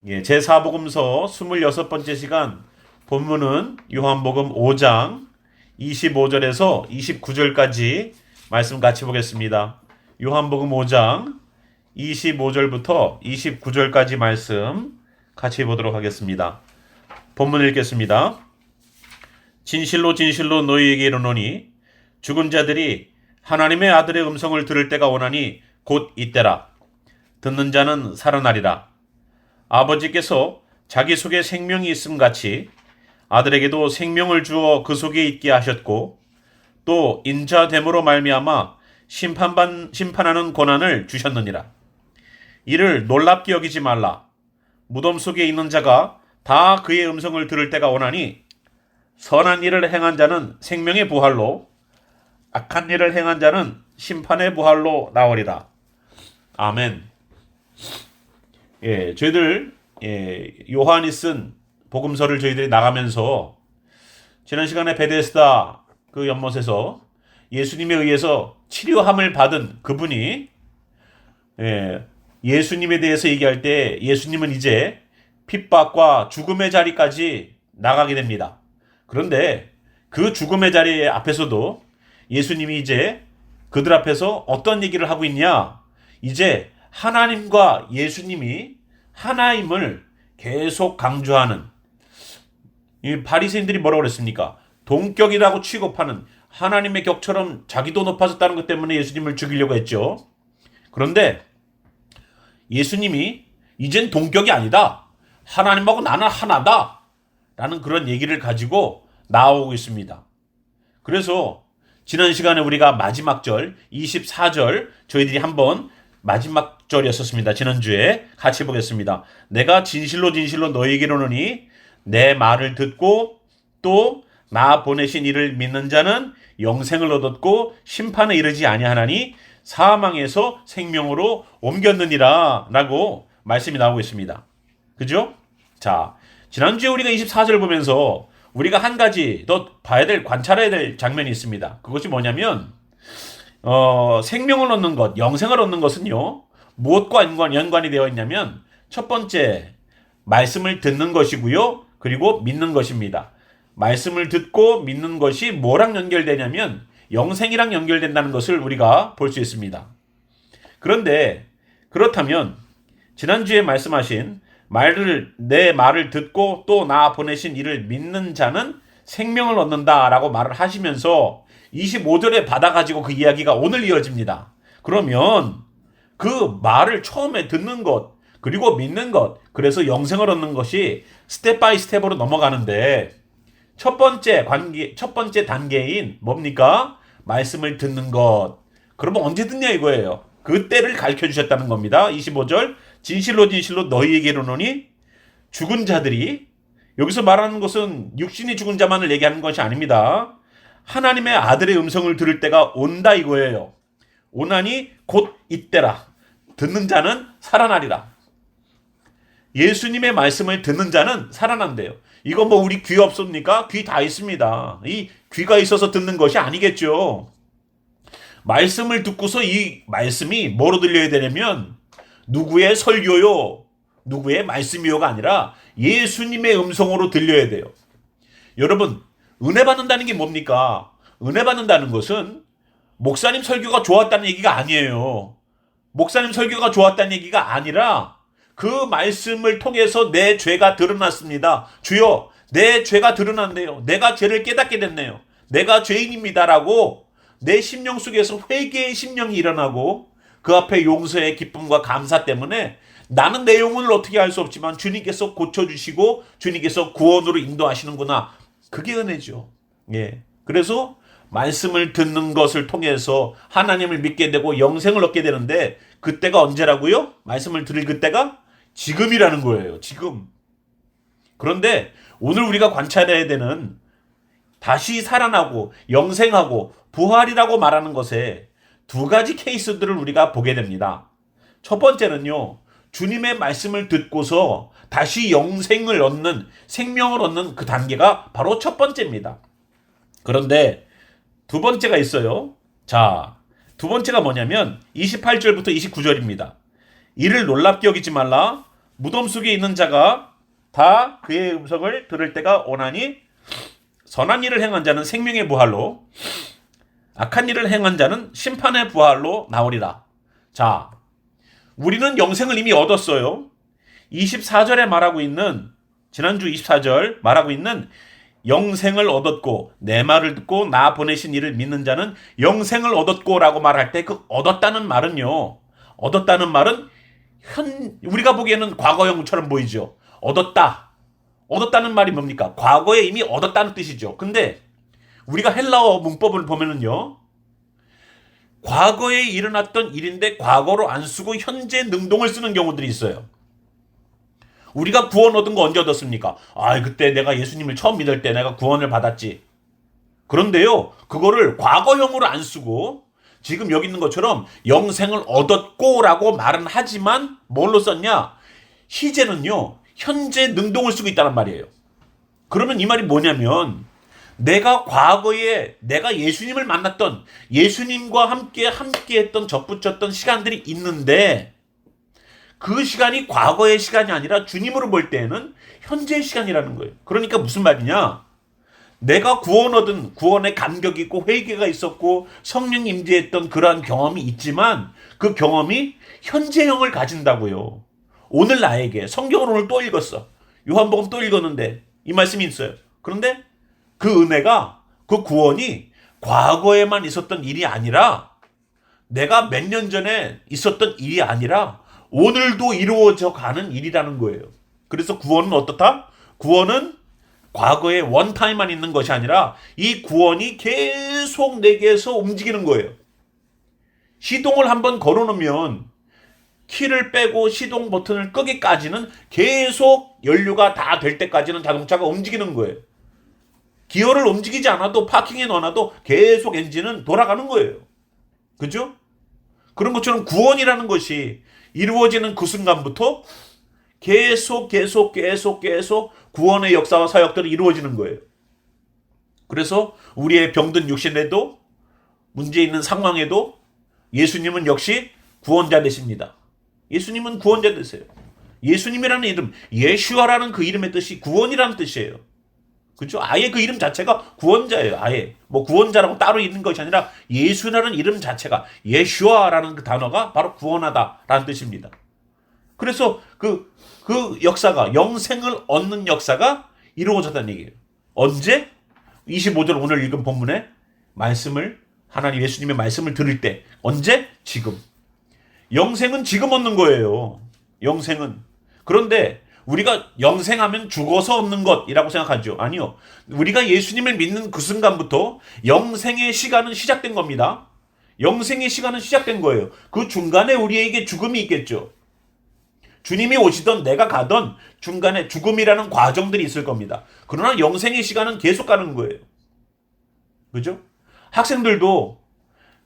제4복음서 26번째 시간 본문은 요한복음 5장 25절에서 29절까지 말씀 같이 보겠습니다. 요한복음 5장 25절부터 29절까지 말씀 같이 보도록 하겠습니다. 본문 읽겠습니다. 진실로 진실로 너희에게 이르노니 죽은 자들이 하나님의 아들의 음성을 들을 때가 오나니 곧 이때라. 듣는 자는 살아나리라. 아버지께서 자기 속에 생명이 있음 같이 아들에게도 생명을 주어 그 속에 있게 하셨고 또 인자됨으로 말미암아 심판하는 권한을 주셨느니라. 이를 놀랍게 여기지 말라. 무덤 속에 있는 자가 다 그의 음성을 들을 때가 오나니 선한 일을 행한 자는 생명의 부활로 악한 일을 행한 자는 심판의 부활로 나오리라. 아멘. 저희들 요한이 쓴 복음서를 저희들이 나가면서 지난 시간에 베데스다 그 연못에서 예수님에 의해서 치료함을 받은 그분이 예수님에 대해서 얘기할 때 예수님은 이제 핍박과 죽음의 자리까지 나가게 됩니다. 그런데 그 죽음의 자리 앞에서도 예수님이 이제 그들 앞에서 어떤 얘기를 하고 있냐? 이제 하나님과 예수님이 하나임을 계속 강조하는, 이 바리새인들이 뭐라고 그랬습니까? 동격이라고 취급하는, 하나님의 격처럼 자기도 높아졌다는 것 때문에 예수님을 죽이려고 했죠. 그런데 예수님이 이젠 동격이 아니다. 하나님하고 나는 하나다. 라는 그런 얘기를 가지고 나오고 있습니다. 그래서 지난 시간에 우리가 마지막 절 24절 저희들이 한번 마지막 절이었었습니다. 지난주에 같이 보겠습니다. 내가 진실로 진실로 너희에게 이르노니 내 말을 듣고 또 나 보내신 이를 믿는 자는 영생을 얻었고 심판에 이르지 아니하나니 사망에서 생명으로 옮겼느니라 라고 말씀이 나오고 있습니다. 그죠? 자, 지난주에 우리가 24절을 보면서 우리가 한 가지 더 봐야 될, 관찰해야 될 장면이 있습니다. 그것이 뭐냐면 생명을 얻는 것, 영생을 얻는 것은요, 무엇과 연관이 되어 있냐면 첫 번째, 말씀을 듣는 것이고요. 그리고 믿는 것입니다. 말씀을 듣고 믿는 것이 뭐랑 연결되냐면 영생이랑 연결된다는 것을 우리가 볼 수 있습니다. 그런데 그렇다면 지난주에 말씀하신 내 말을 듣고 또 나 보내신 이를 믿는 자는 생명을 얻는다라고 말을 하시면서 25절에 받아가지고 그 이야기가 오늘 이어집니다. 그러면 그 말을 처음에 듣는 것, 그리고 믿는 것, 그래서 영생을 얻는 것이 스텝 바이 스텝으로 넘어가는데 첫 번째 단계인 뭡니까? 말씀을 듣는 것. 그러면 언제 듣냐 이거예요. 그때를 가르쳐 주셨다는 겁니다. 25절 진실로 진실로 너희에게 이르노니 죽은 자들이, 여기서 말하는 것은 육신이 죽은 자만을 얘기하는 것이 아닙니다. 하나님의 아들의 음성을 들을 때가 온다 이거예요. 오나니 곧 이때라. 듣는 자는 살아나리라. 예수님의 말씀을 듣는 자는 살아난대요. 이거 뭐 우리 귀 없습니까? 귀 다 있습니다. 이 귀가 있어서 듣는 것이 아니겠죠. 말씀을 듣고서 이 말씀이 뭐로 들려야 되냐면 누구의 설교요, 누구의 말씀이요가 아니라 예수님의 음성으로 들려야 돼요. 여러분, 은혜 받는다는 게 뭡니까? 은혜 받는다는 것은 목사님 설교가 좋았다는 얘기가 아니에요. 목사님 설교가 좋았다는 얘기가 아니라 그 말씀을 통해서 내 죄가 드러났습니다. 주여, 내 죄가 드러났네요. 내가 죄를 깨닫게 됐네요. 내가 죄인입니다라고 내 심령 속에서 회개의 심령이 일어나고 그 앞에 용서의 기쁨과 감사 때문에 나는 내 영혼을 어떻게 할 수 없지만 주님께서 고쳐주시고 주님께서 구원으로 인도하시는구나. 그게 은혜죠. 그래서 말씀을 듣는 것을 통해서 하나님을 믿게 되고 영생을 얻게 되는데 그때가 언제라고요? 말씀을 들을 그때가 지금이라는 거예요. 지금. 그런데 오늘 우리가 관찰해야 되는 다시 살아나고 영생하고 부활이라고 말하는 것에 두 가지 케이스들을 우리가 보게 됩니다. 첫 번째는요, 주님의 말씀을 듣고서 다시 영생을 얻는, 생명을 얻는 그 단계가 바로 첫 번째입니다. 그런데 두 번째가 있어요. 자, 두 번째가 뭐냐면 28절부터 29절입니다. 이를 놀랍게 여기지 말라. 무덤 속에 있는 자가 다 그의 음성을 들을 때가 오나니 선한 일을 행한 자는 생명의 부활로 악한 일을 행한 자는 심판의 부활로 나오리라. 자, 우리는 영생을 이미 얻었어요. 24절에 말하고 있는 지난주 24절 말하고 있는 영생을 얻었고 내 말을 듣고 나 보내신 이를 믿는 자는 영생을 얻었고 라고 말할 때 그 얻었다는 말은요. 얻었다는 말은 우리가 보기에는 과거형처럼 보이죠. 얻었다. 얻었다는 말이 뭡니까? 과거에 이미 얻었다는 뜻이죠. 근데 우리가 헬라어 문법을 보면은요. 과거에 일어났던 일인데 과거로 안 쓰고 현재 능동을 쓰는 경우들이 있어요. 우리가 구원 얻은 거 언제 얻었습니까? 그때 내가 예수님을 처음 믿을 때 내가 구원을 받았지. 그런데요, 그거를 과거형으로 안 쓰고 지금 여기 있는 것처럼 영생을 얻었고 라고 말은 하지만 뭘로 썼냐? 시제는요, 현재 능동을 쓰고 있다는 말이에요. 그러면 이 말이 뭐냐면 내가 과거에 내가 예수님을 만났던 예수님과 함께 했던 접붙였던 시간들이 있는데 그 시간이 과거의 시간이 아니라 주님으로 볼 때에는 현재의 시간이라는 거예요. 그러니까 무슨 말이냐? 내가 구원 얻은 구원의 감격이 있고 회개가 있었고 성령 임재했던 그러한 경험이 있지만 그 경험이 현재형을 가진다고요. 오늘 나에게 성경을 오늘 또 읽었어. 요한복음 또 읽었는데 이 말씀이 있어요. 그런데 그 은혜가 그 구원이 과거에만 있었던 일이 아니라 내가 몇 년 전에 있었던 일이 아니라 오늘도 이루어져 가는 일이라는 거예요. 그래서 구원은 어떻다? 구원은 과거에 원타임만 있는 것이 아니라 이 구원이 계속 내게서 움직이는 거예요. 시동을 한번 걸어놓으면 키를 빼고 시동 버튼을 끄기까지는 계속 연료가 다 될 때까지는 자동차가 움직이는 거예요. 기어를 움직이지 않아도 파킹에 넣어놔도 계속 엔진은 돌아가는 거예요. 그죠? 그런 것처럼 구원이라는 것이 이루어지는 그 순간부터 계속 구원의 역사와 사역들이 이루어지는 거예요. 그래서 우리의 병든 육신에도 문제 있는 상황에도 예수님은 역시 구원자 되십니다. 예수님은 구원자 되세요. 예수님이라는 이름, 예슈아라는 그 이름의 뜻이 구원이라는 뜻이에요. 그렇죠? 아예 그 이름 자체가 구원자예요. 아예 뭐 구원자라고 따로 있는 것이 아니라 예수라는 이름 자체가 예슈아라는 그 단어가 바로 구원하다라는 뜻입니다. 그래서 그 역사가 영생을 얻는 역사가 이루어졌다는 얘기예요. 언제? 25절 오늘 읽은 본문의 말씀을 하나님 예수님의 말씀을 들을 때 언제? 지금. 영생은 지금 얻는 거예요. 영생은. 그런데 우리가 영생하면 죽어서 얻는 것이라고 생각하죠. 아니요. 우리가 예수님을 믿는 그 순간부터 영생의 시간은 시작된 겁니다. 영생의 시간은 시작된 거예요. 그 중간에 우리에게 죽음이 있겠죠. 주님이 오시던 내가 가던 중간에 죽음이라는 과정들이 있을 겁니다. 그러나 영생의 시간은 계속 가는 거예요. 그죠? 학생들도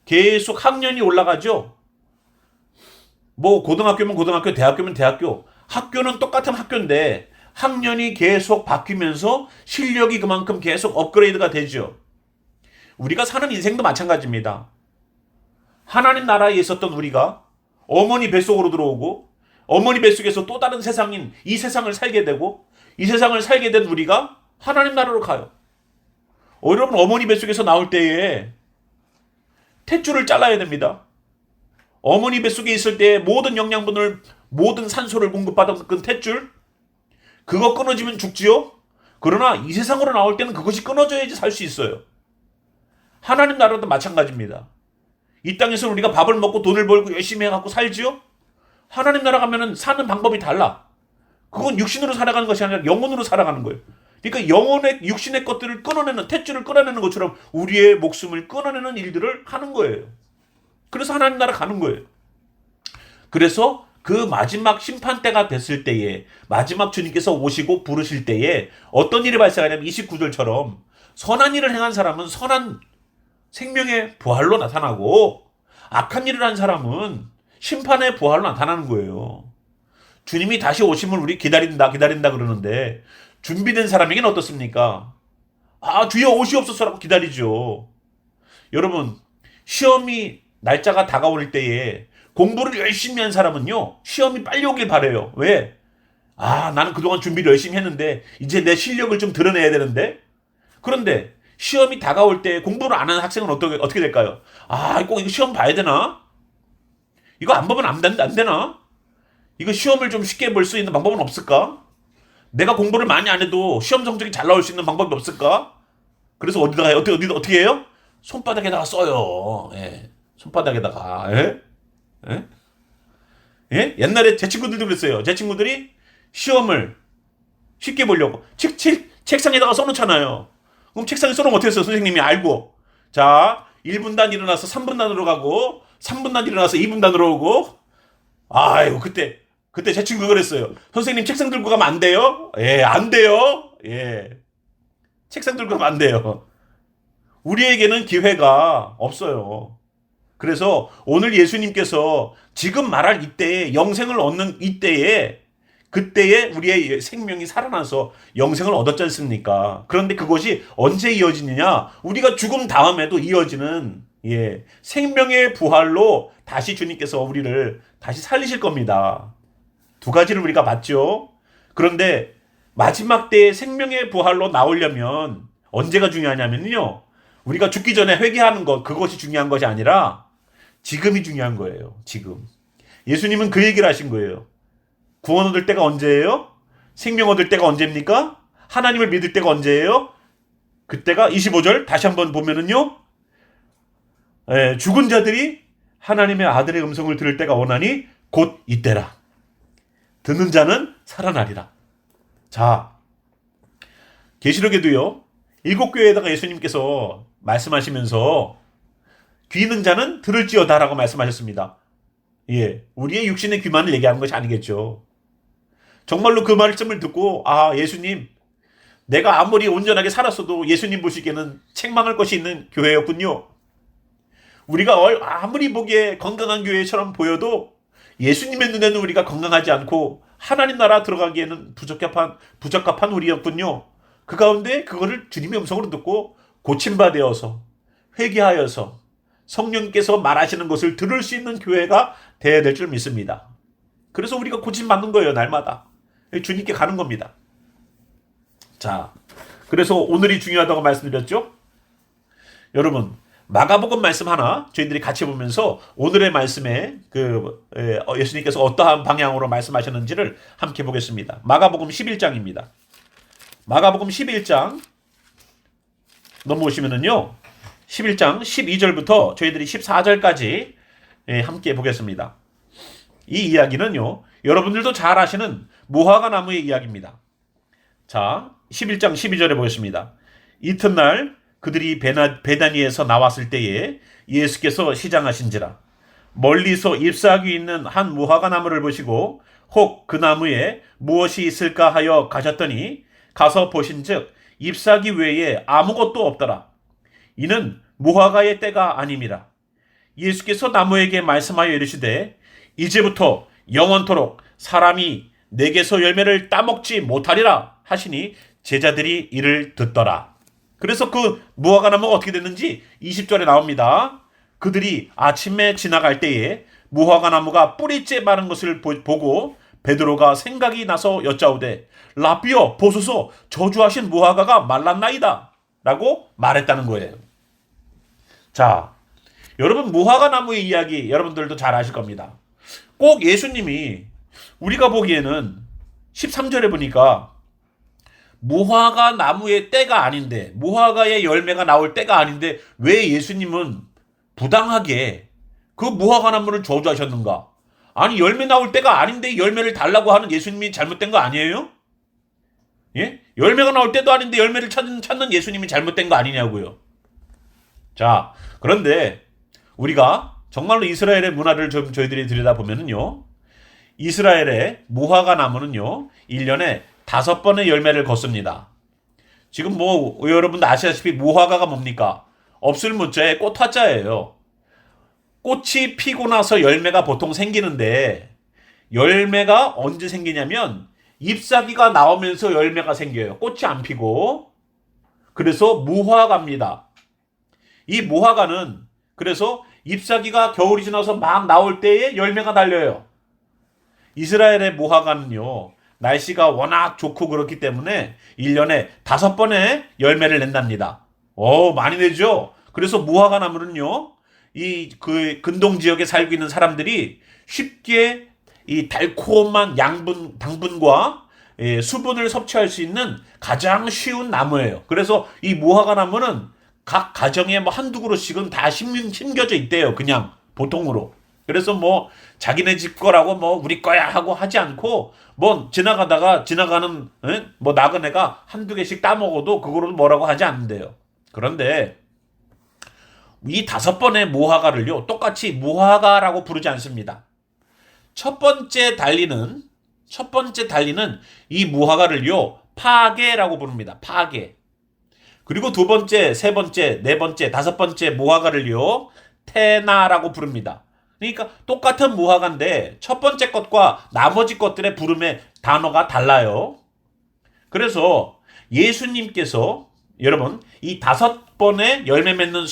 계속 학년이 올라가죠. 뭐 고등학교면 고등학교, 대학교면 대학교. 학교는 똑같은 학교인데 학년이 계속 바뀌면서 실력이 그만큼 계속 업그레이드가 되죠. 우리가 사는 인생도 마찬가지입니다. 하나님 나라에 있었던 우리가 어머니 뱃속으로 들어오고 어머니 뱃속에서 또 다른 세상인 이 세상을 살게 되고 이 세상을 살게 된 우리가 하나님 나라로 가요. 여러분 어머니 뱃속에서 나올 때에 탯줄을 잘라야 됩니다. 어머니 뱃속에 있을 때 모든 영양분을 모든 산소를 공급받은 그 탯줄 그거 끊어지면 죽지요. 그러나 이 세상으로 나올 때는 그것이 끊어져야지 살 수 있어요. 하나님 나라도 마찬가지입니다. 이 땅에서 우리가 밥을 먹고 돈을 벌고 열심히 해갖고 살지요. 하나님 나라 가면은 사는 방법이 달라. 그건 육신으로 살아가는 것이 아니라 영혼으로 살아가는 거예요. 그러니까 영혼의 육신의 것들을 끊어내는 탯줄을 끊어내는 것처럼 우리의 목숨을 끊어내는 일들을 하는 거예요. 그래서 하나님 나라 가는 거예요. 그래서 그 마지막 심판 때가 됐을 때에 마지막 주님께서 오시고 부르실 때에 어떤 일이 발생하냐면 29절처럼 선한 일을 행한 사람은 선한 생명의 부활로 나타나고 악한 일을 한 사람은 심판의 부활로 나타나는 거예요. 주님이 다시 오심을 우리 기다린다 그러는데 준비된 사람에게는 어떻습니까? 주여 오시옵소서라고 기다리죠. 여러분 시험이 날짜가 다가올 때에 공부를 열심히 한 사람은요 시험이 빨리 오길 바래요. 왜? 나는 그동안 준비를 열심히 했는데 이제 내 실력을 좀 드러내야 되는데. 그런데 시험이 다가올 때 공부를 안 하는 학생은 어떻게 될까요? 꼭 이거 시험 봐야 되나? 이거 안 보면 안 되나? 이거 시험을 좀 쉽게 볼 수 있는 방법은 없을까? 내가 공부를 많이 안 해도 시험 성적이 잘 나올 수 있는 방법이 없을까? 그래서 어떻게 해요? 손바닥에다가 써요. 예. 손바닥에다가. 예? 예? 예? 옛날에 제 친구들도 그랬어요. 제 친구들이 시험을 쉽게 보려고 책상에다가 써놓잖아요. 그럼 책상에 써놓으면 어떻게 했어요? 선생님이 알고. 자, 1분단 일어나서 3분단으로 가고, 3분단 일어나서 2분단으로 오고. 아이고, 그때 제 친구가 그랬어요. 선생님 책상 들고 가면 안 돼요? 예, 안 돼요. 예. 책상 들고 가면 안 돼요. 우리에게는 기회가 없어요. 그래서 오늘 예수님께서 지금 말할 이때에 영생을 얻는 이때에 그때에 우리의 생명이 살아나서 영생을 얻었지 않습니까? 그런데 그것이 언제 이어지느냐? 우리가 죽음 다음에도 이어지는 생명의 부활로 다시 주님께서 우리를 다시 살리실 겁니다. 두 가지를 우리가 봤죠. 그런데 마지막 때의 생명의 부활로 나오려면 언제가 중요하냐면요. 우리가 죽기 전에 회개하는 것, 그것이 중요한 것이 아니라 지금이 중요한 거예요. 지금. 예수님은 그 얘기를 하신 거예요. 구원 얻을 때가 언제예요? 생명 얻을 때가 언제입니까? 하나님을 믿을 때가 언제예요? 그때가 25절 다시 한번 보면은요. 죽은 자들이 하나님의 아들의 음성을 들을 때가 오나니 곧 이때라. 듣는 자는 살아나리라. 자, 계시록에도요. 7교회에다가 예수님께서 말씀하시면서 귀 있는 자는 들을지어다라고 말씀하셨습니다. 예, 우리의 육신의 귀만을 얘기하는 것이 아니겠죠. 정말로 그 말씀을 듣고 예수님, 내가 아무리 온전하게 살았어도 예수님 보시기에는 책망할 것이 있는 교회였군요. 우리가 아무리 보기에 건강한 교회처럼 보여도 예수님의 눈에는 우리가 건강하지 않고 하나님 나라 들어가기에는 부적합한 우리였군요. 그 가운데 그거를 주님의 음성으로 듣고 고침받아서 회개하여서 성령께서 말하시는 것을 들을 수 있는 교회가 되어야 될 줄 믿습니다. 그래서 우리가 고침받는 거예요. 날마다. 주님께 가는 겁니다. 자, 그래서 오늘이 중요하다고 말씀드렸죠? 여러분, 마가복음 말씀 하나 저희들이 같이 보면서 오늘의 말씀에 예수님께서 어떠한 방향으로 말씀하셨는지를 함께 보겠습니다. 마가복음 11장입니다. 마가복음 11장 넘어오시면은요. 11장 12절부터 저희들이 14절까지 함께 보겠습니다. 이 이야기는요. 여러분들도 잘 아시는 무화과 나무의 이야기입니다. 자, 11장 12절에 보겠습니다. 이튿날 그들이 베다니에서 나왔을 때에 예수께서 시장하신지라 멀리서 잎사귀 있는 한 무화과 나무를 보시고 혹 그 나무에 무엇이 있을까 하여 가셨더니 가서 보신즉 잎사귀 외에 아무것도 없더라. 이는 무화과의 때가 아님이라. 예수께서 나무에게 말씀하여 이르시되 이제부터 영원토록 사람이 내게서 열매를 따먹지 못하리라 하시니 제자들이 이를 듣더라. 그래서 그 무화과 나무가 어떻게 됐는지 20절에 나옵니다. 그들이 아침에 지나갈 때에 무화과 나무가 뿌리째 마른 것을 보고 베드로가 생각이 나서 여짜오되 라비어 보소서 저주하신 무화과가 말랐나이다 라고 말했다는 거예요. 자, 여러분 무화과 나무의 이야기 여러분들도 잘 아실 겁니다. 꼭 예수님이 우리가 보기에는 13절에 보니까 무화과 나무의 때가 아닌데 무화과의 열매가 나올 때가 아닌데 왜 예수님은 부당하게 그 무화과 나무를 저주하셨는가? 아니 열매 나올 때가 아닌데 열매를 달라고 하는 예수님이 잘못된 거 아니에요? 예? 열매가 나올 때도 아닌데 열매를 찾는 예수님이 잘못된 거 아니냐고요. 자, 그런데 우리가 정말로 이스라엘의 문화를 좀 저희들이 들여다보면은요. 이스라엘의 무화과 나무는요. 1년에 5번의 열매를 걷습니다. 지금 여러분도 아시다시피 무화과가 뭡니까? 없을 문자에 꽃화자예요. 꽃이 피고 나서 열매가 보통 생기는데 열매가 언제 생기냐면 잎사귀가 나오면서 열매가 생겨요. 꽃이 안 피고. 그래서 무화과입니다. 이 무화과는 그래서 잎사귀가 겨울이 지나서 막 나올 때에 열매가 달려요. 이스라엘의 무화과는요. 날씨가 워낙 좋고 그렇기 때문에 1년에 5번의 열매를 낸답니다. 많이 내죠? 그래서 무화과 나무는요, 이 그 근동 지역에 살고 있는 사람들이 쉽게 이 달콤한 당분과 수분을 섭취할 수 있는 가장 쉬운 나무예요. 그래서 이 무화과 나무는 각 가정에 뭐 한두 그루씩은 다 심겨져 있대요. 그냥 보통으로. 그래서 뭐 자기네 집 거라고 뭐 우리 거야 하고 하지 않고 뭐 지나가는 뭐 나그네가 한두 개씩 따먹어도 그거를 뭐라고 하지 않는데요. 그런데 이 5번의 무화과를요 똑같이 무화과라고 부르지 않습니다. 첫 번째 달리는 이 무화과를요 파게라고 부릅니다. 파게. 그리고 두 번째, 세 번째, 네 번째, 5번째 무화과를요 테나라고 부릅니다. 그러니까 똑같은 무화과인데 첫 번째 것과 나머지 것들의 부름의 단어가 달라요. 그래서 예수님께서 여러분 이 5번의 열매 맺는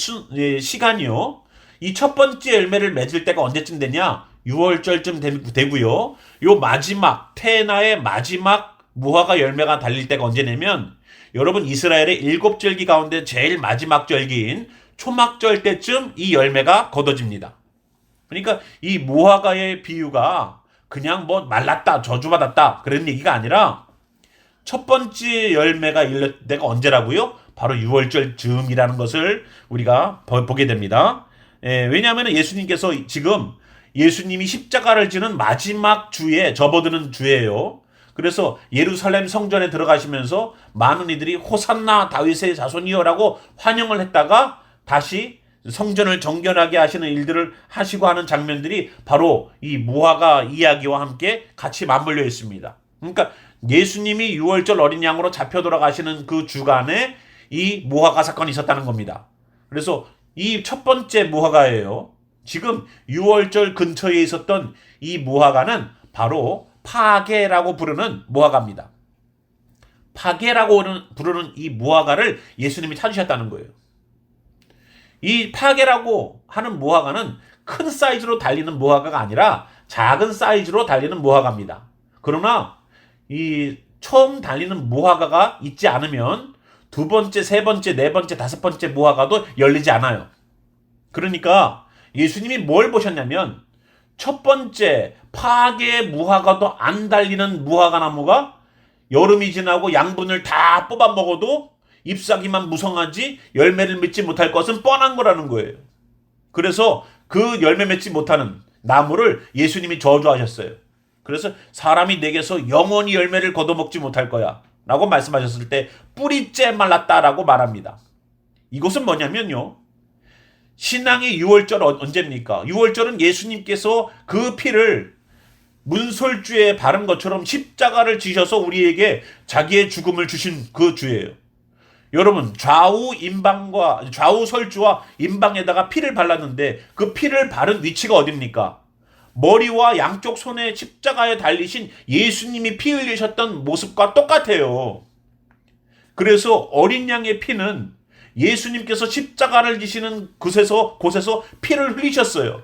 시간이요. 이 첫 번째 열매를 맺을 때가 언제쯤 되냐? 6월절쯤 되고요. 요 마지막 테나의 마지막 무화과 열매가 달릴 때가 언제냐면 여러분 이스라엘의 7절기 가운데 제일 마지막 절기인 초막절 때쯤 이 열매가 걷어집니다. 그러니까 이 무화과의 비유가 그냥 뭐 말랐다 저주받았다 그런 얘기가 아니라 첫 번째 열매가 일릴 때가 언제라고요? 바로 6월절 즈음이라는 것을 우리가 보게 됩니다. 왜냐하면 예수님께서 지금 예수님이 십자가를 지는 마지막 주에 접어드는 주예요. 그래서 예루살렘 성전에 들어가시면서 많은 이들이 호산나 다윗의 자손이여라고 환영을 했다가 다시 성전을 정결하게 하시는 일들을 하시고 하는 장면들이 바로 이 무화과 이야기와 함께 같이 맞물려 있습니다. 그러니까 예수님이 6월절 어린 양으로 잡혀 돌아가시는 그 주간에 이 무화과 사건이 있었다는 겁니다. 그래서 이 첫 번째 무화과예요. 지금 6월절 근처에 있었던 이 무화과는 바로 파게라고 부르는 무화과입니다. 파게라고 부르는 이 무화과를 예수님이 찾으셨다는 거예요. 이 파게라고 하는 무화과는 큰 사이즈로 달리는 무화과가 아니라 작은 사이즈로 달리는 무화과입니다. 그러나 이 처음 달리는 무화과가 있지 않으면 두 번째, 세 번째, 네 번째, 5번째 무화과도 열리지 않아요. 그러니까 예수님이 뭘 보셨냐면 첫 번째 파게 무화과도 안 달리는 무화과 나무가 여름이 지나고 양분을 다 뽑아 먹어도 잎사귀만 무성하지 열매를 맺지 못할 것은 뻔한 거라는 거예요. 그래서 그 열매 맺지 못하는 나무를 예수님이 저주하셨어요. 그래서 사람이 내게서 영원히 열매를 거둬먹지 못할 거야 라고 말씀하셨을 때 뿌리째 말랐다라고 말합니다. 이것은 뭐냐면요, 신앙의 6월절 언제입니까? 6월절은 예수님께서 그 피를 문설주에 바른 것처럼 십자가를 지셔서 우리에게 자기의 죽음을 주신 그 주예요. 여러분 좌우 설주와 임방에다가 피를 발랐는데 그 피를 바른 위치가 어딥니까? 머리와 양쪽 손에 십자가에 달리신 예수님이 피 흘리셨던 모습과 똑같아요. 그래서 어린 양의 피는 예수님께서 십자가를 지시는 곳에서 피를 흘리셨어요.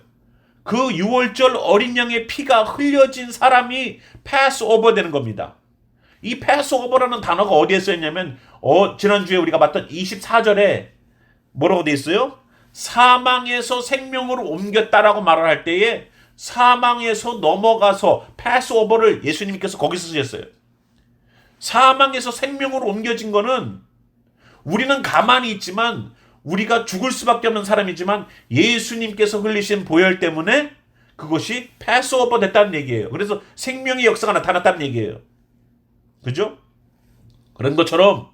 그 6월절 어린 양의 피가 흘려진 사람이 패스오버 되는 겁니다. 이 패스오버라는 단어가 어디에 쓰였냐면 지난주에 우리가 봤던 24절에 뭐라고 돼 있어요? 사망에서 생명으로 옮겼다라고 말을 할 때에 사망에서 넘어가서 패스오버를 예수님께서 거기서 쓰셨어요. 사망에서 생명으로 옮겨진 거는 우리는 가만히 있지만 우리가 죽을 수밖에 없는 사람이지만 예수님께서 흘리신 보혈 때문에 그것이 패스오버 됐다는 얘기예요. 그래서 생명의 역사가 나타났다는 얘기예요. 그죠? 그런 것처럼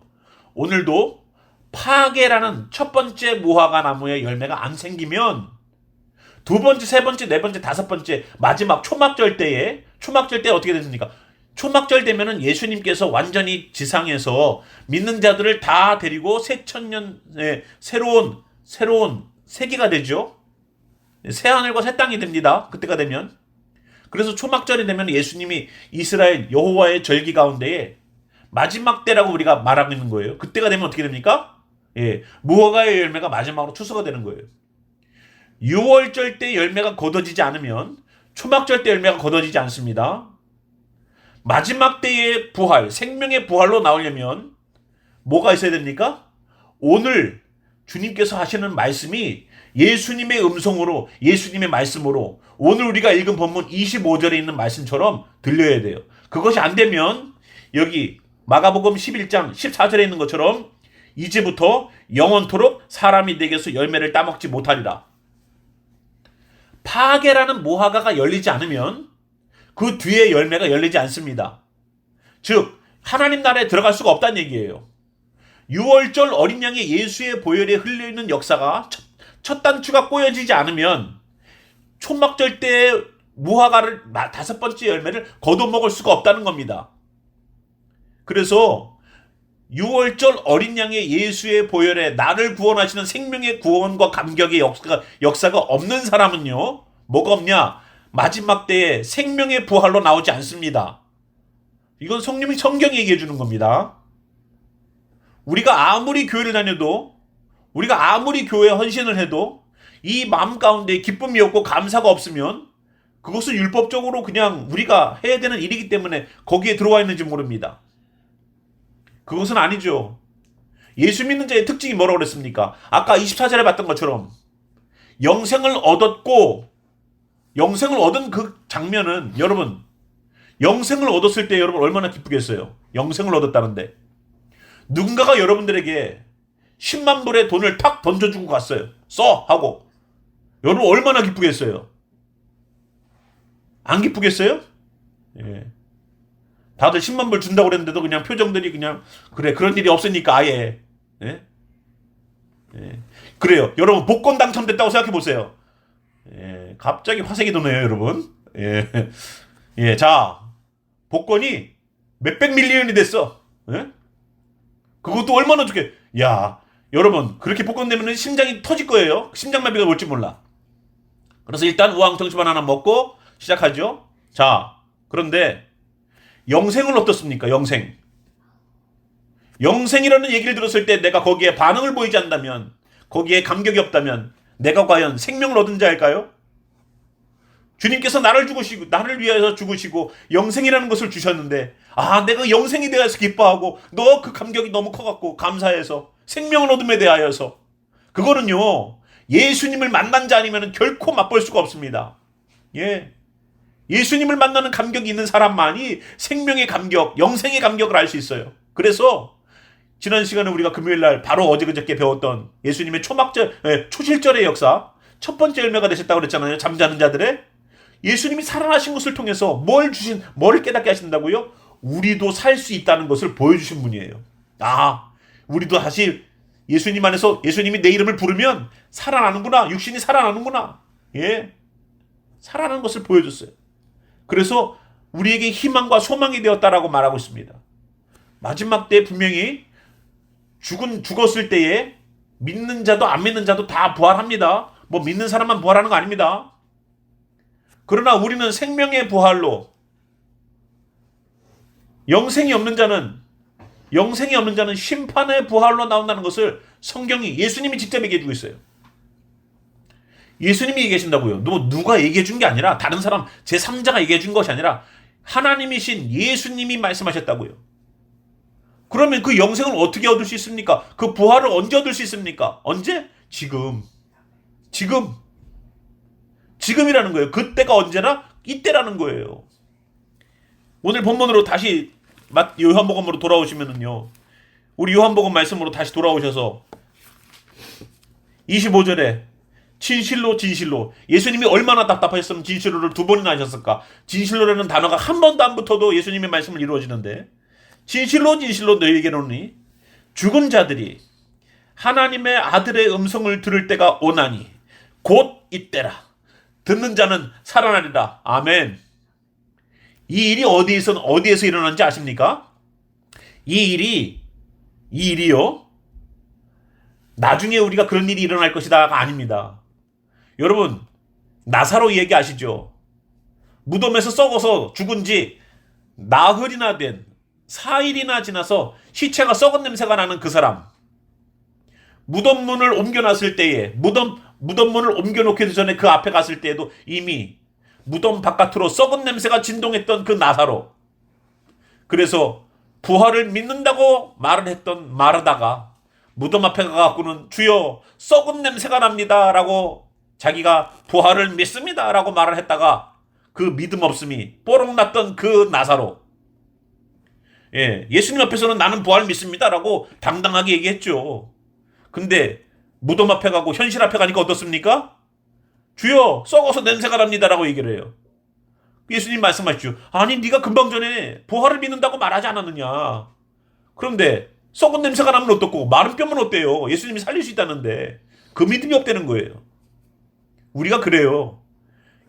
오늘도 파게라는 첫 번째 무화과 나무의 열매가 안 생기면 두 번째, 세 번째, 네 번째, 5번째 마지막 초막절 때 어떻게 됐습니까? 초막절 되면은 예수님께서 완전히 지상에서 믿는 자들을 다 데리고 새천년의 새로운 세계가 되죠. 새 하늘과 새 땅이 됩니다. 그때가 되면. 그래서 초막절이 되면 예수님이 이스라엘 여호와의 절기 가운데에 마지막 때라고 우리가 말하고 있는 거예요. 그때가 되면 어떻게 됩니까? 무화과의 열매가 마지막으로 추수가 되는 거예요. 6월절 때 열매가 걷어지지 않으면 초막절 때 열매가 걷어지지 않습니다. 마지막 때의 부활, 생명의 부활로 나오려면 뭐가 있어야 됩니까? 오늘 주님께서 하시는 말씀이 예수님의 음성으로, 예수님의 말씀으로 오늘 우리가 읽은 본문 25절에 있는 말씀처럼 들려야 돼요. 그것이 안 되면 여기 마가복음 11장 14절에 있는 것처럼 이제부터 영원토록 사람이 내게서 열매를 따먹지 못하리라. 파괴라는 무화과가 열리지 않으면 그 뒤에 열매가 열리지 않습니다. 즉 하나님 나라에 들어갈 수가 없다는 얘기예요. 6월절 어린 양의 예수의 보혈에 흘려있는 역사가 첫 단추가 꼬여지지 않으면 초막절 때 무화과를 5번째 열매를 거둬먹을 수가 없다는 겁니다. 그래서 6월절 어린 양의 예수의 보혈에 나를 구원하시는 생명의 구원과 감격의 역사가 없는 사람은요, 뭐가 없냐? 마지막 때에 생명의 부활로 나오지 않습니다. 이건 성경이 얘기해 주는 겁니다. 우리가 아무리 교회를 다녀도, 우리가 아무리 교회에 헌신을 해도 이 마음 가운데 기쁨이 없고 감사가 없으면 그것은 율법적으로 그냥 우리가 해야 되는 일이기 때문에 거기에 들어와 있는지 모릅니다. 그것은 아니죠. 예수 믿는 자의 특징이 뭐라고 그랬습니까? 아까 24절에 봤던 것처럼 영생을 얻었고, 영생을 얻은 그 장면은, 여러분, 영생을 얻었을 때 여러분 얼마나 기쁘겠어요? 영생을 얻었다는데. 누군가가 여러분들에게 10만 불의 돈을 탁 던져주고 갔어요. 써! 하고. 여러분 얼마나 기쁘겠어요? 안 기쁘겠어요? 예. 다들 10만 불 준다고 그랬는데도 그냥 표정들이 그냥, 그래, 그런 일이 없으니까 아예. 예? 예. 그래요. 여러분, 복권 당첨됐다고 생각해 보세요. 예. 갑자기 화색이 도네요, 여러분. 예. 예. 자, 복권이 몇백 밀리언이 됐어. 예? 그것도 얼마나 좋게. 야, 여러분, 그렇게 복권 되면 심장이 터질 거예요. 심장마비가 올지 몰라. 그래서 일단 우황청심환 하나 먹고 시작하죠. 자, 그런데 영생은 어떻습니까? 영생이라는 얘기를 들었을 때 내가 거기에 반응을 보이지 않다면, 거기에 감격이 없다면 내가 과연 생명을 얻은 자일까요? 주님께서 나를 위하여 죽으시고 영생이라는 것을 주셨는데, 아, 내가 영생에 대해서 기뻐하고 너 그 감격이 너무 커갖고 감사해서 생명을 얻음에 대하여서, 그거는요 예수님을 만난 자 아니면 결코 맛볼 수가 없습니다. 예. 예수님을 만나는 감격이 있는 사람만이 생명의 감격, 영생의 감격을 알 수 있어요. 그래서 지난 시간에 우리가 금요일날 바로 어제 배웠던 예수님의 초실절의 역사, 첫 번째 열매가 되셨다고 그랬잖아요. 잠자는 자들의. 예수님이 살아나신 것을 통해서 뭐를 깨닫게 하신다고요? 우리도 살 수 있다는 것을 보여주신 분이에요. 아, 우리도 다시 예수님 안에서, 예수님이 내 이름을 부르면 살아나는구나, 육신이 살아나는구나. 예, 살아나는 것을 보여줬어요. 그래서 우리에게 희망과 소망이 되었다라고 말하고 있습니다. 마지막 때에 분명히 죽었을 때에 믿는 자도 안 믿는 자도 다 부활합니다. 뭐 믿는 사람만 부활하는 거 아닙니다. 그러나 우리는 생명의 부활로, 영생이 없는 자는 심판의 부활로 나온다는 것을 성경이, 예수님이 직접 얘기해 주고 있어요. 예수님이 얘기해 준다고요. 누가 얘기해 준 게 아니라, 다른 사람 제3자가 얘기해 준 것이 아니라 하나님이신 예수님이 말씀하셨다고요. 그러면 그 영생을 어떻게 얻을 수 있습니까? 그 부활을 언제 얻을 수 있습니까? 언제? 지금이라는 거예요. 그때가 언제나 이때라는 거예요. 오늘 본문으로 다시 요한복음으로 돌아오시면은요, 우리 요한복음 말씀으로 다시 돌아오셔서 25절에 진실로 예수님이 얼마나 답답하셨으면 진실로를 2번이나 하셨을까? 진실로라는 단어가 한 번도 안 붙어도 예수님의 말씀을 이루어지는데, 진실로 너희에게로니 죽은 자들이 하나님의 아들의 음성을 들을 때가 오나니 곧 이때라. 듣는 자는 살아나리라. 아멘. 이 일이 어디에서 일어난지 아십니까? 이 일이요, 나중에 우리가 그런 일이 일어날 것이다가 아닙니다. 여러분, 나사로 얘기 아시죠? 무덤에서 썩어서 죽은 지 나흘이나 된, 4일이나 지나서 시체가 썩은 냄새가 나는 그 사람, 무덤문을 옮겨놨을 때에, 무덤문을 옮겨놓기 전에 그 앞에 갔을 때에도 이미 무덤 바깥으로 썩은 냄새가 진동했던 그 나사로, 그래서 부활을 믿는다고 말을 했던 마르다가 무덤 앞에 가갖고는 주여 썩은 냄새가 납니다 라고 자기가 부활을 믿습니다 라고 말을 했다가 그 믿음 없음이 뽀록 났던 그 나사로, 예수님 앞에서는 나는 부활 믿습니다 라고 당당하게 얘기했죠. 근데 무덤 앞에 가고 현실 앞에 가니까 어떻습니까? 주여 썩어서 냄새가 납니다 라고 얘기를 해요. 예수님 말씀하시죠. 아니 네가 금방 전에 부활을 믿는다고 말하지 않았느냐. 그런데 썩은 냄새가 나면 어떻고 마른 뼈면 어때요? 예수님이 살릴 수 있다는데 그 믿음이 없다는 거예요. 우리가 그래요.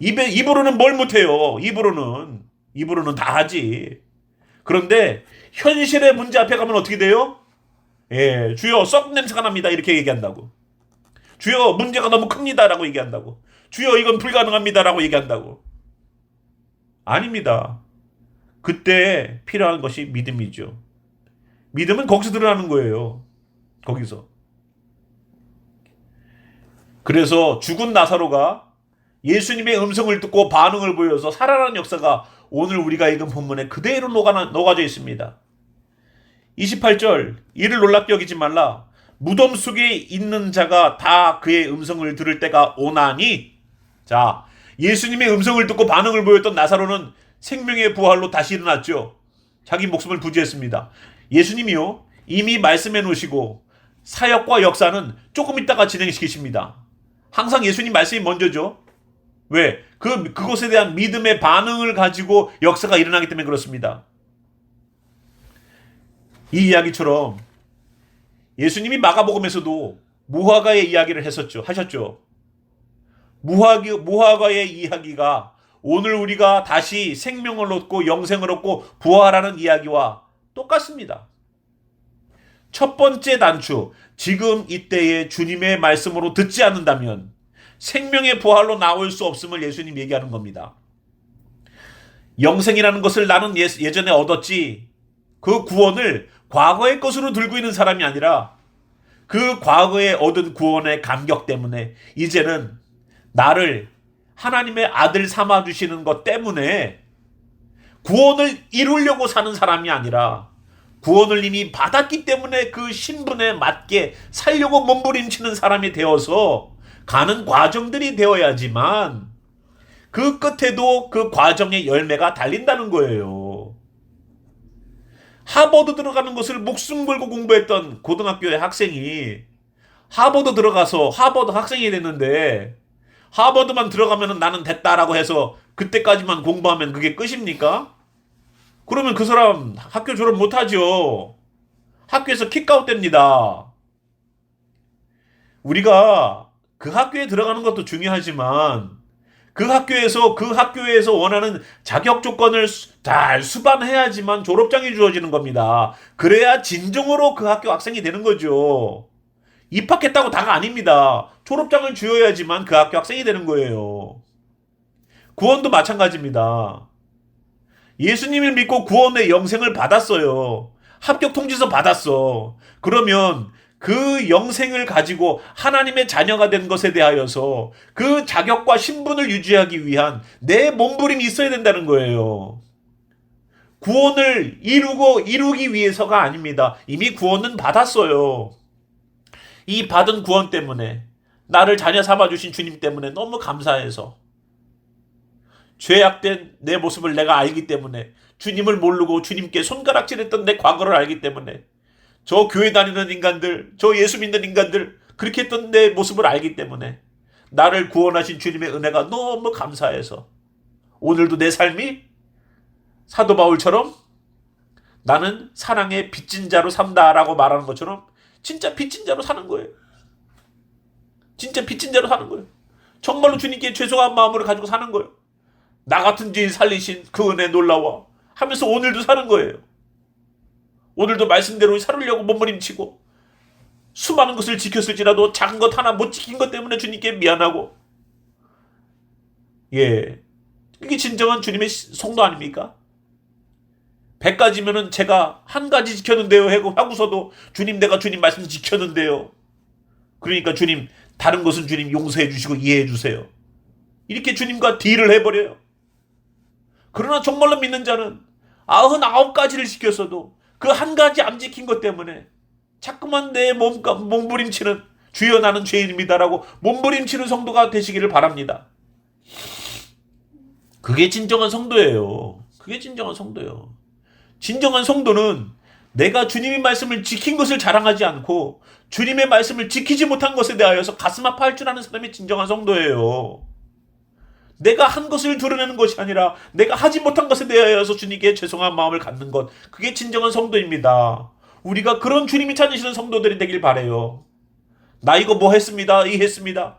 입으로는 뭘 못해요. 입으로는 다 하지. 그런데 현실의 문제 앞에 가면 어떻게 돼요? 주여 썩은 냄새가 납니다 이렇게 얘기한다고. 주여 문제가 너무 큽니다 라고 얘기한다고. 주여 이건 불가능합니다 라고 얘기한다고. 아닙니다. 그때 필요한 것이 믿음이죠. 믿음은 거기서 드러나는 거예요. 거기서. 그래서 죽은 나사로가 예수님의 음성을 듣고 반응을 보여서 살아나는 역사가 오늘 우리가 읽은 본문에 그대로 녹아져 있습니다. 28절 이를 놀랍게 여기지 말라. 무덤 속에 있는 자가 다 그의 음성을 들을 때가 오나니. 자, 예수님의 음성을 듣고 반응을 보였던 나사로는 생명의 부활로 다시 일어났죠. 자기 목숨을 부지했습니다. 예수님이요 이미 말씀해 놓으시고 사역과 역사는 조금 있다가 진행시키십니다. 항상 예수님 말씀이 먼저죠. 왜? 그것에 대한 믿음의 반응을 가지고 역사가 일어나기 때문에 그렇습니다. 이 이야기처럼 예수님이 마가복음에서도 무화과의 이야기를 하셨죠. 무화과의 이야기가 오늘 우리가 다시 생명을 얻고 영생을 얻고 부활하는 이야기와 똑같습니다. 첫 번째 단추, 지금 이때에 주님의 말씀으로 듣지 않는다면 생명의 부활로 나올 수 없음을 예수님 얘기하는 겁니다. 영생이라는 것을 나는 예전에 얻었지, 그 구원을 과거의 것으로 들고 있는 사람이 아니라 그 과거에 얻은 구원의 감격 때문에 이제는 나를 하나님의 아들 삼아주시는 것 때문에 구원을 이루려고 사는 사람이 아니라 구원을 이미 받았기 때문에 그 신분에 맞게 살려고 몸부림치는 사람이 되어서 가는 과정들이 되어야지만 그 끝에도 그 과정의 열매가 달린다는 거예요. 하버드 들어가는 것을 목숨 걸고 공부했던 고등학교의 학생이 하버드 들어가서 하버드 학생이 됐는데 하버드만 들어가면 나는 됐다라고 해서 그때까지만 공부하면 그게 끝입니까? 그러면 그 사람 학교 졸업 못하죠. 학교에서 킥아웃 됩니다. 우리가 그 학교에 들어가는 것도 중요하지만 그 학교에서 원하는 자격 조건을 잘 수반해야지만 졸업장이 주어지는 겁니다. 그래야 진정으로 그 학교 학생이 되는 거죠. 입학했다고 다가 아닙니다. 졸업장을 주어야지만 그 학교 학생이 되는 거예요. 구원도 마찬가지입니다. 예수님을 믿고 구원의 영생을 받았어요. 합격 통지서 받았어. 그러면 그 영생을 가지고 하나님의 자녀가 된 것에 대하여서 그 자격과 신분을 유지하기 위한 내 몸부림이 있어야 된다는 거예요. 구원을 이루기 위해서가 아닙니다. 이미 구원은 받았어요. 이 받은 구원 때문에 나를 자녀 삼아주신 주님 때문에 너무 감사해서 죄악된 내 모습을 내가 알기 때문에 주님을 모르고 주님께 손가락질했던 내 과거를 알기 때문에 저 교회 다니는 인간들, 저 예수 믿는 인간들 그렇게 했던 내 모습을 알기 때문에 나를 구원하신 주님의 은혜가 너무 감사해서 오늘도 내 삶이 사도 바울처럼 나는 사랑의 빚진 자로 산다라고 말하는 것처럼 진짜 빚진 자로 사는 거예요. 진짜 빚진 자로 사는 거예요. 정말로 주님께 죄송한 마음으로 가지고 사는 거예요. 나 같은 죄인 살리신 그 은혜 놀라워 하면서 오늘도 사는 거예요. 오늘도 말씀대로 살으려고 몸부림치고 수많은 것을 지켰을지라도 작은 것 하나 못 지킨 것 때문에 주님께 미안하고, 이게 진정한 주님의 성도 아닙니까? 100가지면은 제가 한 가지 지켰는데요 하고서도 주님 내가 주님 말씀 지켰는데요. 그러니까 주님 다른 것은 주님 용서해 주시고 이해해 주세요. 이렇게 주님과 딜을 해버려요. 그러나 정말로 믿는 자는 99가지를 지켰어도 그 한 가지 안 지킨 것 때문에 자꾸만 내 몸부림치는 주여 나는 죄인입니다라고 몸부림치는 성도가 되시기를 바랍니다. 그게 진정한 성도예요. 그게 진정한 성도예요. 진정한 성도는 내가 주님의 말씀을 지킨 것을 자랑하지 않고 주님의 말씀을 지키지 못한 것에 대하여서 가슴 아파할 줄 아는 사람이 진정한 성도예요. 내가 한 것을 드러내는 것이 아니라 내가 하지 못한 것에 대하여서 주님께 죄송한 마음을 갖는 것, 그게 진정한 성도입니다. 우리가 그런 주님이 찾으시는 성도들이 되길 바라요. 나 이거 뭐 했습니다. 이 했습니다.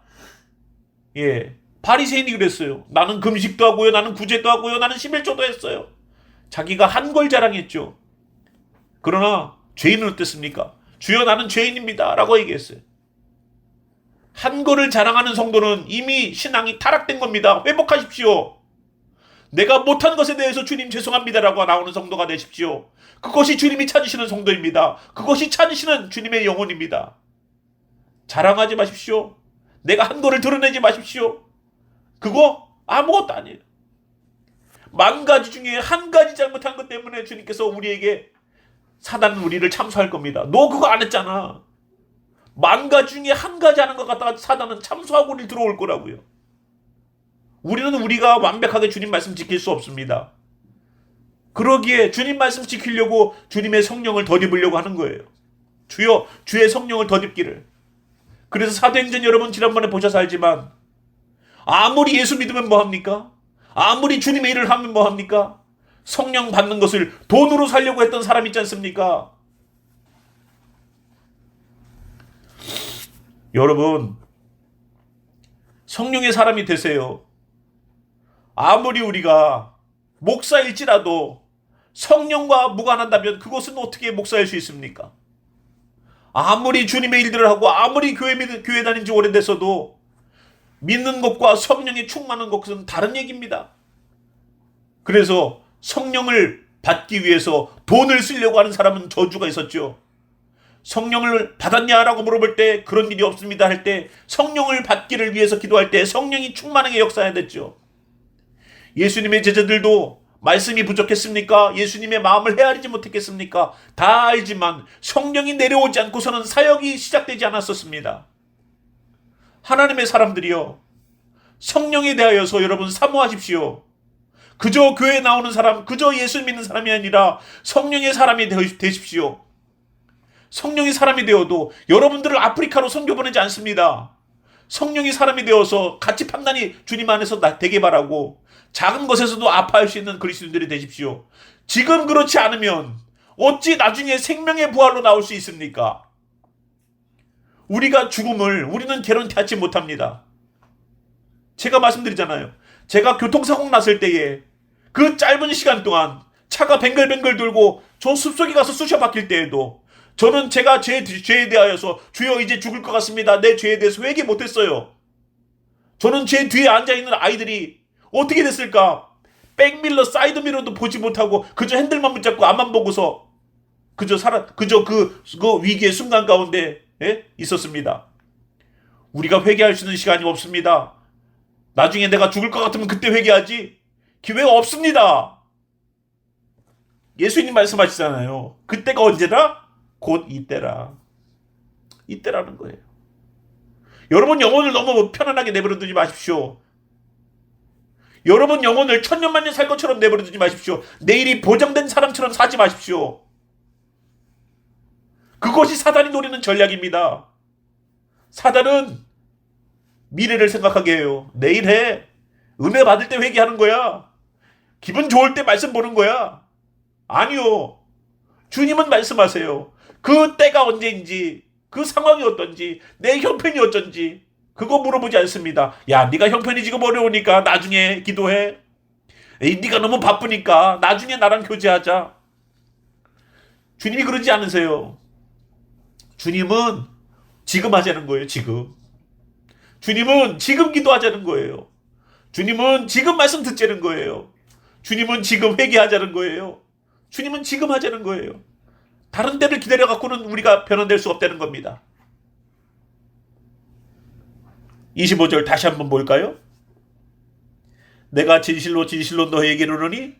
예, 바리새인이 그랬어요. 나는 금식도 하고요. 나는 구제도 하고요. 나는 11조도 했어요. 자기가 한 걸 자랑했죠. 그러나 죄인은 어땠습니까? 주여 나는 죄인입니다 라고 얘기했어요. 한 거를 자랑하는 성도는 이미 신앙이 타락된 겁니다. 회복하십시오. 내가 못한 것에 대해서 주님 죄송합니다라고 나오는 성도가 되십시오. 그것이 주님이 찾으시는 성도입니다. 그것이 찾으시는 주님의 영혼입니다. 자랑하지 마십시오. 내가 한 거를 드러내지 마십시오. 그거 아무것도 아니에요. 10,000가지 중에 한 가지 잘못한 것 때문에 주님께서 우리에게 사단은 우리를 참수할 겁니다. 너 그거 안 했잖아. 10,000가지 중에 한 가지 하는 것 같다가 사단은 참수하고 우리 들어올 거라고요. 우리는 우리가 완벽하게 주님 말씀 지킬 수 없습니다. 그러기에 주님 말씀 지키려고 주님의 성령을 덧입으려고 하는 거예요. 주여 주의 성령을 덧입기를. 그래서 사도행전 여러분 지난번에 보셔서 알지만 아무리 예수 믿으면 뭐합니까? 아무리 주님의 일을 하면 뭐합니까? 성령 받는 것을 돈으로 살려고 했던 사람 있지 않습니까? 여러분, 성령의 사람이 되세요. 아무리 우리가 목사일지라도 성령과 무관한다면 그것은 어떻게 목사일 수 있습니까? 아무리 주님의 일들을 하고 아무리 교회 다닌 지 오래됐어도 믿는 것과 성령이 충만한 것은 다른 얘기입니다. 그래서 성령을 받기 위해서 돈을 쓰려고 하는 사람은 저주가 있었죠. 성령을 받았냐라고 물어볼 때 그런 일이 없습니다 할 때 성령을 받기를 위해서 기도할 때 성령이 충만하게 역사해야 됐죠. 예수님의 제자들도 말씀이 부족했습니까? 예수님의 마음을 헤아리지 못했겠습니까? 다 알지만 성령이 내려오지 않고서는 사역이 시작되지 않았었습니다. 하나님의 사람들이요, 성령에 대하여서 여러분 사모하십시오. 그저 교회에 나오는 사람, 그저 예수 믿는 사람이 아니라 성령의 사람이 되십시오. 성령이 사람이 되어도 여러분들을 아프리카로 선교 보내지 않습니다. 성령이 사람이 되어서 가치 판단이 주님 안에서 되게 바라고 작은 것에서도 아파할 수 있는 그리스도인들이 되십시오. 지금 그렇지 않으면 어찌 나중에 생명의 부활로 나올 수 있습니까? 우리가 죽음을 우리는 개런티하지 못합니다. 제가 말씀드리잖아요. 제가 교통사고 났을 때에 그 짧은 시간 동안 차가 뱅글뱅글 돌고 저 숲속에 가서 쑤셔 박힐 때에도 저는 제가 죄에 대하여서 주여 이제 죽을 것 같습니다. 내 죄에 대해서 회개 못했어요. 저는 제 뒤에 앉아있는 아이들이 어떻게 됐을까? 백밀러, 사이드미러도 보지 못하고 그저 핸들만 붙잡고 앞만 보고서 그저 그 위기의 순간 가운데 있었습니다. 우리가 회개할 수 있는 시간이 없습니다. 나중에 내가 죽을 것 같으면 그때 회개하지. 기회가 없습니다. 예수님 말씀하시잖아요. 그때가 언제나? 곧 이때라. 이때라는 거예요. 여러분 영혼을 너무 편안하게 내버려 두지 마십시오. 여러분 영혼을 천년만년 살 것처럼 내버려 두지 마십시오. 내일이 보장된 사람처럼 사지 마십시오. 그것이 사단이 노리는 전략입니다. 사단은 미래를 생각하게 해요. 내일 해. 은혜 받을 때 회개하는 거야. 기분 좋을 때 말씀 보는 거야. 아니요. 주님은 말씀하세요. 그 때가 언제인지, 그 상황이 어떤지, 내 형편이 어쩐지 그거 물어보지 않습니다. 야, 네가 형편이 지금 어려우니까 나중에 기도해. 에이, 네가 너무 바쁘니까 나중에 나랑 교제하자. 주님이 그러지 않으세요. 주님은 지금 하자는 거예요. 지금. 주님은 지금 기도하자는 거예요. 주님은 지금 말씀 듣자는 거예요. 주님은 지금 회개하자는 거예요. 주님은 지금 하자는 거예요. 다른 때를 기다려갖고는 우리가 변화될 수 없다는 겁니다. 25절 다시 한번 볼까요? 내가 진실로 진실로 너희에게 이르노니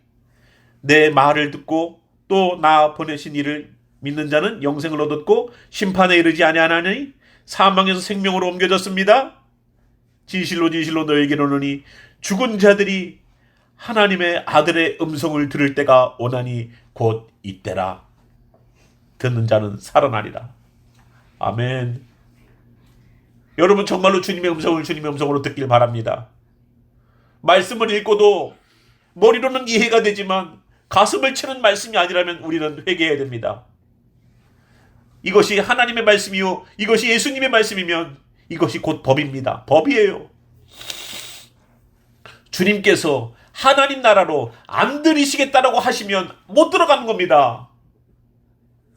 내 말을 듣고 또 나 보내신 이를 믿는 자는 영생을 얻었고 심판에 이르지 아니하나니 사망에서 생명으로 옮겨졌습니다. 진실로 진실로 너에게 이르노니 죽은 자들이 하나님의 아들의 음성을 들을 때가 오나니 곧 이때라. 듣는 자는 살아나리라. 아멘. 여러분 정말로 주님의 음성으로 듣길 바랍니다. 말씀을 읽고도 머리로는 이해가 되지만 가슴을 치는 말씀이 아니라면 우리는 회개해야 됩니다. 이것이 하나님의 말씀이요, 이것이 예수님의 말씀이면 이것이 곧 법입니다. 법이에요. 주님께서 하나님 나라로 안 들이시겠다라고 하시면 못 들어가는 겁니다.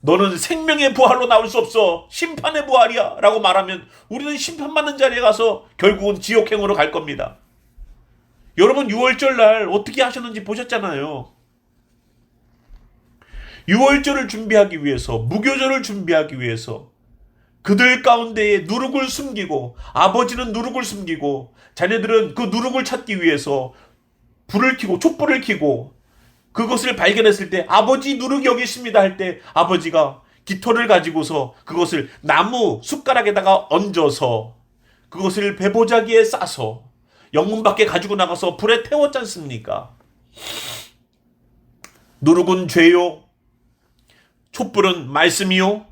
너는 생명의 부활로 나올 수 없어. 심판의 부활이야 라고 말하면 우리는 심판받는 자리에 가서 결국은 지옥행으로 갈 겁니다. 여러분 6월절 날 어떻게 하셨는지 보셨잖아요. 6월절을 준비하기 위해서, 무교절을 준비하기 위해서 그들 가운데에 누룩을 숨기고, 아버지는 누룩을 숨기고 자녀들은 그 누룩을 찾기 위해서 불을 켜고 촛불을 켜고, 그것을 발견했을 때 아버지 누룩이 여기 있습니다 할 때 아버지가 깃털을 가지고서 그것을 나무 숟가락에다가 얹어서 그것을 배보자기에 싸서 영문 밖에 가지고 나가서 불에 태웠지 않습니까? 누룩은 죄요, 촛불은 말씀이요,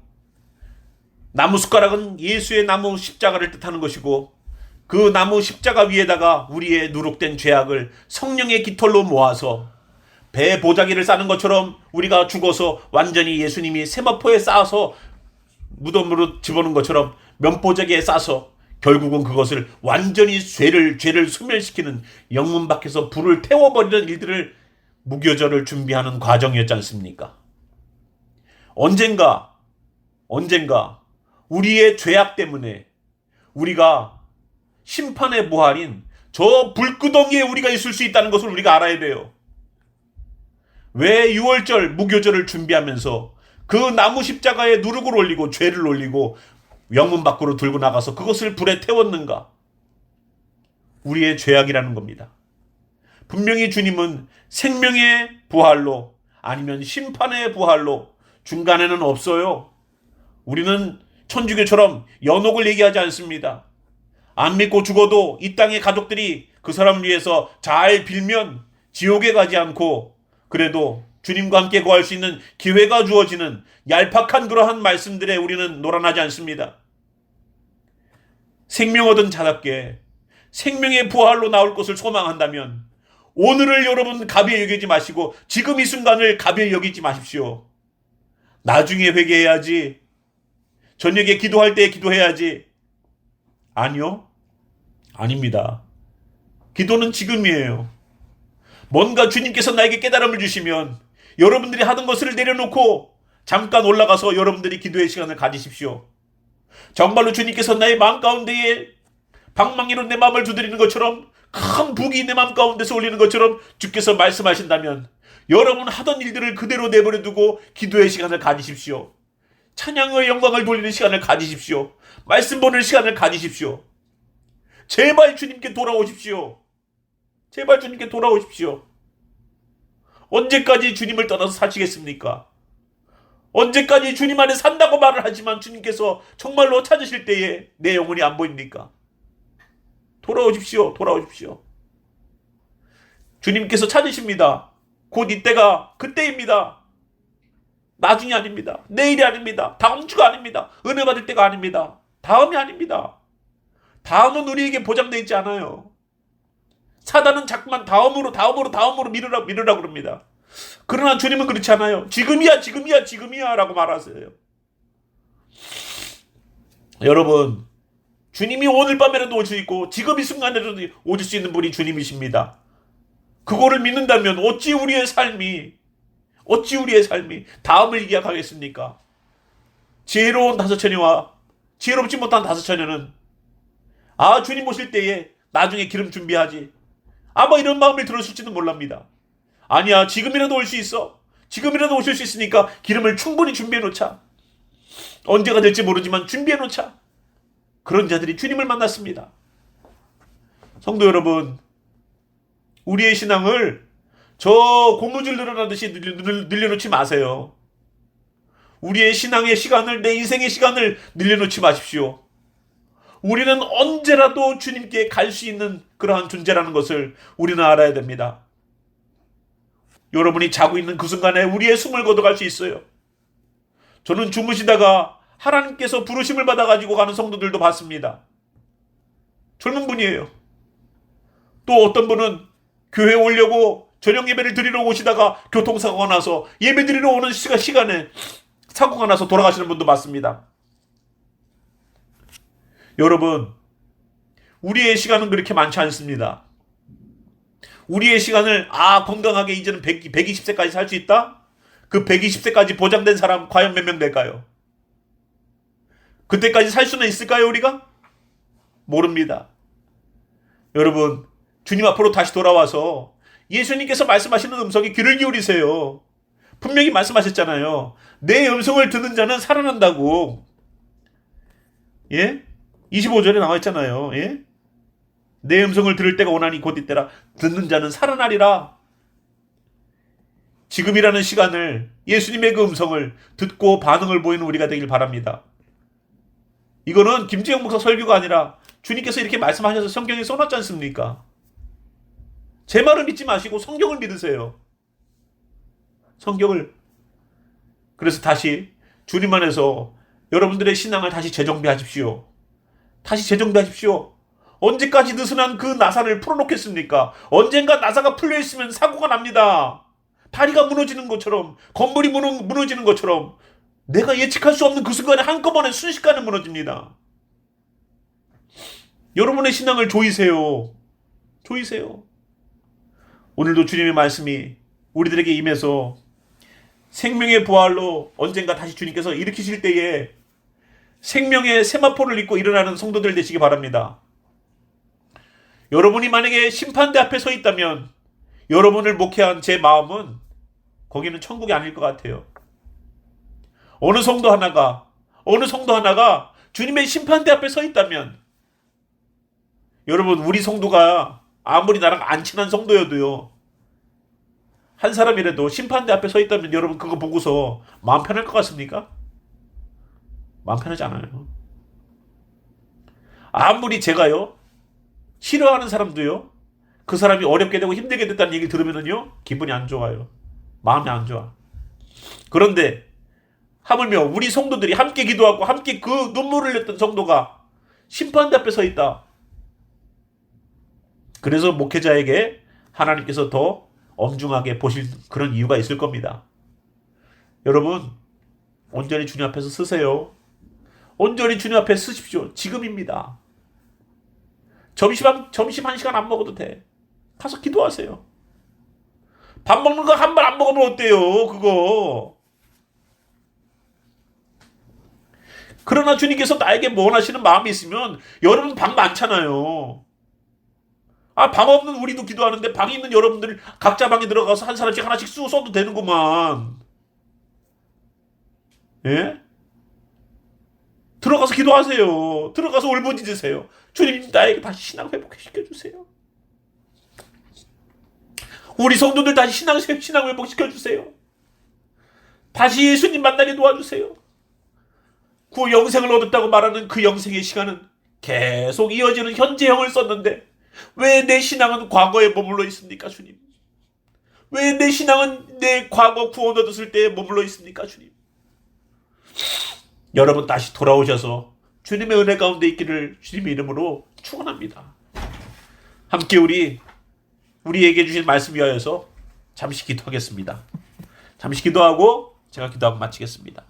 나무 숟가락은 예수의 나무 십자가를 뜻하는 것이고, 그 나무 십자가 위에다가 우리의 누룩된 죄악을 성령의 깃털로 모아서 배 보자기를 싸는 것처럼 우리가 죽어서 완전히 예수님이 세마포에 쌓아서 무덤으로 집어넣은 것처럼 면보자기에 싸서 결국은 그것을 완전히 죄를 소멸시키는 영문 밖에서 불을 태워버리는 일들을 무교절을 준비하는 과정이었지 않습니까? 언젠가 우리의 죄악 때문에 우리가 심판의 부활인 저 불구덩이에 우리가 있을 수 있다는 것을 우리가 알아야 돼요. 왜 6월절 무교절을 준비하면서 그 나무 십자가에 누룩을 올리고 죄를 올리고 영문 밖으로 들고 나가서 그것을 불에 태웠는가? 우리의 죄악이라는 겁니다. 분명히 주님은 생명의 부활로 아니면 심판의 부활로, 중간에는 없어요. 우리는 천주교처럼 연옥을 얘기하지 않습니다. 안 믿고 죽어도 이 땅의 가족들이 그 사람을 위해서 잘 빌면 지옥에 가지 않고 그래도 주님과 함께 거할 수 있는 기회가 주어지는 얄팍한 그러한 말씀들에 우리는 놀아나지 않습니다. 생명 얻은 자답게 생명의 부활로 나올 것을 소망한다면 오늘을 여러분 가벼이 여기지 마시고 지금 이 순간을 가벼이 여기지 마십시오. 나중에 회개해야지. 저녁에 기도할 때 기도해야지. 아니요. 아닙니다. 기도는 지금이에요. 뭔가 주님께서 나에게 깨달음을 주시면 여러분들이 하던 것을 내려놓고 잠깐 올라가서 여러분들이 기도의 시간을 가지십시오. 정말로 주님께서 나의 마음 가운데에 방망이로 내 마음을 두드리는 것처럼, 큰 북이 내 마음 가운데서 올리는 것처럼 주께서 말씀하신다면 여러분 하던 일들을 그대로 내버려 두고 기도의 시간을 가지십시오. 찬양의 영광을 돌리는 시간을 가지십시오. 말씀 보는 시간을 가지십시오. 제발 주님께 돌아오십시오. 제발 주님께 돌아오십시오. 언제까지 주님을 떠나서 사시겠습니까? 언제까지 주님 안에 산다고 말을 하지만 주님께서 정말로 찾으실 때에 내 영혼이 안 보입니까? 돌아오십시오. 돌아오십시오. 주님께서 찾으십니다. 곧 이때가 그때입니다. 나중이 아닙니다. 내일이 아닙니다. 다음 주가 아닙니다. 은혜 받을 때가 아닙니다. 다음이 아닙니다. 다음은 우리에게 보장되어 있지 않아요. 사단은 자꾸만 다음으로 미루라고 그럽니다. 그러나 주님은 그렇지 않아요. 지금이야 라고 말하세요. 여러분, 주님이 오늘 밤에라도 올 수 있고 지금 이 순간에라도 오실 수 있는 분이 주님이십니다. 그거를 믿는다면 어찌 우리의 삶이 다음을 기약하겠습니까? 지혜로운 다섯처녀와 지혜롭지 못한 다섯처녀는 주님 오실 때에 나중에 기름 준비하지, 아마 이런 마음을 들었을지도 몰랍니다. 아니야, 지금이라도 올 수 있어. 지금이라도 오실 수 있으니까 기름을 충분히 준비해놓자. 언제가 될지 모르지만 준비해놓자. 그런 자들이 주님을 만났습니다. 성도 여러분, 우리의 신앙을 저 고무줄 늘어나듯이 늘려놓지 마세요. 우리의 신앙의 시간을, 내 인생의 시간을 늘려놓지 마십시오. 우리는 언제라도 주님께 갈 수 있는 그러한 존재라는 것을 우리는 알아야 됩니다. 여러분이 자고 있는 그 순간에 우리의 숨을 거둬갈 수 있어요. 저는 주무시다가 하나님께서 부르심을 받아가지고 가는 성도들도 봤습니다. 젊은 분이에요. 또 어떤 분은 교회에 오려고 저녁 예배를 드리러 오시다가 교통사고가 나서 예배 드리러 오는 시간에 사고가 나서 돌아가시는 분도 봤습니다. 여러분, 우리의 시간은 그렇게 많지 않습니다. 우리의 시간을 건강하게 이제는 120세까지 살 수 있다? 그 120세까지 보장된 사람 과연 몇 명 될까요? 그때까지 살 수는 있을까요, 우리가? 모릅니다. 여러분, 주님 앞으로 다시 돌아와서 예수님께서 말씀하시는 음성에 귀를 기울이세요. 분명히 말씀하셨잖아요. 내 음성을 듣는 자는 살아난다고. 예? 25절에 나와 있잖아요. 예? 내 음성을 들을 때가 오나니 곧 이때라. 듣는 자는 살아나리라. 지금이라는 시간을 예수님의 그 음성을 듣고 반응을 보이는 우리가 되길 바랍니다. 이거는 김지영 목사 설교가 아니라 주님께서 이렇게 말씀하셔서 성경에 써놨지 않습니까? 제 말을 믿지 마시고 성경을 믿으세요. 성경을. 그래서 다시 주님 안에서 여러분들의 신앙을 다시 재정비하십시오. 다시 재정비하십시오. 언제까지 느슨한 그 나사를 풀어놓겠습니까? 언젠가 나사가 풀려있으면 사고가 납니다. 다리가 무너지는 것처럼, 건물이 무너지는 것처럼 내가 예측할 수 없는 그 순간에 한꺼번에 순식간에 무너집니다. 여러분의 신앙을 조이세요. 조이세요. 오늘도 주님의 말씀이 우리들에게 임해서 생명의 부활로 언젠가 다시 주님께서 일으키실 때에 생명의 세마포를 입고 일어나는 성도들 되시기 바랍니다. 여러분이 만약에 심판대 앞에 서 있다면 여러분을 목회한 제 마음은 거기는 천국이 아닐 것 같아요. 어느 성도 하나가 주님의 심판대 앞에 서 있다면, 여러분, 우리 성도가 아무리 나랑 안 친한 성도여도요, 한 사람이라도 심판대 앞에 서 있다면 여러분 그거 보고서 마음 편할 것 같습니까? 마음 편하지 않아요. 아무리 제가요, 싫어하는 사람도요, 그 사람이 어렵게 되고 힘들게 됐다는 얘기를 들으면은요, 기분이 안 좋아요. 마음이 안 좋아. 그런데 하물며 우리 성도들이 함께 기도하고 함께 그 눈물을 흘렸던 성도가 심판대 앞에 서 있다. 그래서 목회자에게 하나님께서 더 엄중하게 보실 그런 이유가 있을 겁니다. 여러분, 온전히 주님 앞에서 쓰세요. 온전히 주님 앞에 쓰십시오. 지금입니다. 점심 1시간 안 먹어도 돼. 가서 기도하세요. 밥 먹는 거 한 번 안 먹으면 어때요, 그거. 그러나 주님께서 나에게 원하시는 마음이 있으면, 여러분 방 많잖아요. 방 없는 우리도 기도하는데 방이 있는 여러분들 각자 방에 들어가서 한 사람씩 하나씩 쓰고 써도 되는구만. 예? 들어가서 기도하세요. 들어가서 울부짖으세요. 주님, 나에게 다시 신앙 회복시켜주세요. 우리 성도들 다시 신앙 회복시켜주세요. 다시 예수님 만나게 도와주세요. 그 영생을 얻었다고 말하는 그 영생의 시간은 계속 이어지는 현재형을 썼는데 왜 내 신앙은 과거에 머물러 있습니까, 주님? 왜 내 신앙은 내 과거 구원 얻었을 때에 머물러 있습니까, 주님? 여러분 다시 돌아오셔서 주님의 은혜 가운데 있기를 주님의 이름으로 축원합니다. 함께 우리에게 주신 말씀 위하여서 잠시 기도하겠습니다. 잠시 기도하고 제가 기도하고 마치겠습니다.